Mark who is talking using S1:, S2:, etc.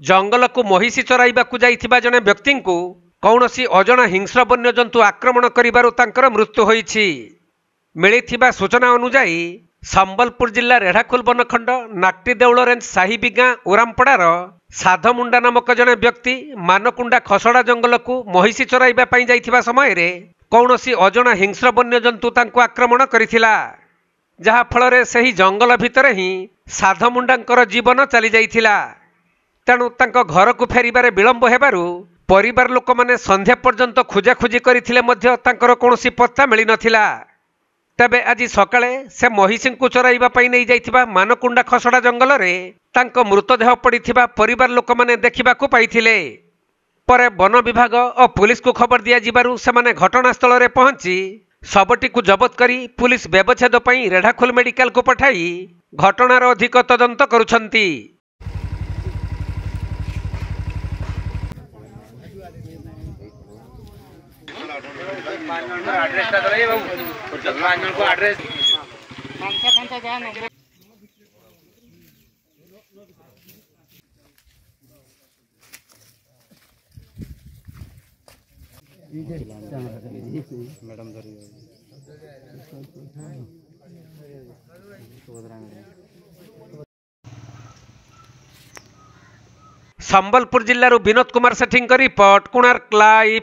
S1: जंगल को महिषी चराइबाकू जाइथिबा जने व्यक्ति को कौनसी अजना हिंस्र वन्यजंतु आक्रमण करिबारु तांकर मृत्यु होईछि। मिलिथिबा सूचना अनुसार संबलपुर जिला रेढ़ाखोल बनखंड नाक्टी देउल रेंज साहिबिगां ओरामपड़ार साधमुंडा नामक जने व्यक्ति मानकुंडा खसड़ा जंगल को महिषी चराइबा पई जाइथिबा समय रे कौनसी अजना हिंस्र वन्यजंतु तांको आक्रमण करिथिला, जहा फल सही जंगल भितर ही साधमुंडांकर जीवन चली जाइथिला। तेणु तांको घर को फेरिबारे विलंब हेबारु परिवार लोक माने संध्या पर्यंत खोजाखोजी करथिले मध्य तांकर कौनसी पत्ता मिली नथिला। तबे आज सकाळे से महिषी को चराइबा पई नै जाइथिबा मानकुंडा खसड़ा जंगल रे तांको मृतदेह पड़िथिबा परिवार लोक माने देखिबाकू पाइथिले। परे वन विभाग और पुलिस को खबर दिया जिबारु सेमाने घटनास्थल रे पहुंची शवटी को जबत करी पुलिस व्यवच्छेद पई रेढ़ाखोल मेडिकल को पठाई घटनार अधिक तदंत करुछंती। संबलपुर जिल्लारू विनोद कुमार सेठी रिपोर्ट, कोणार्क लाइव।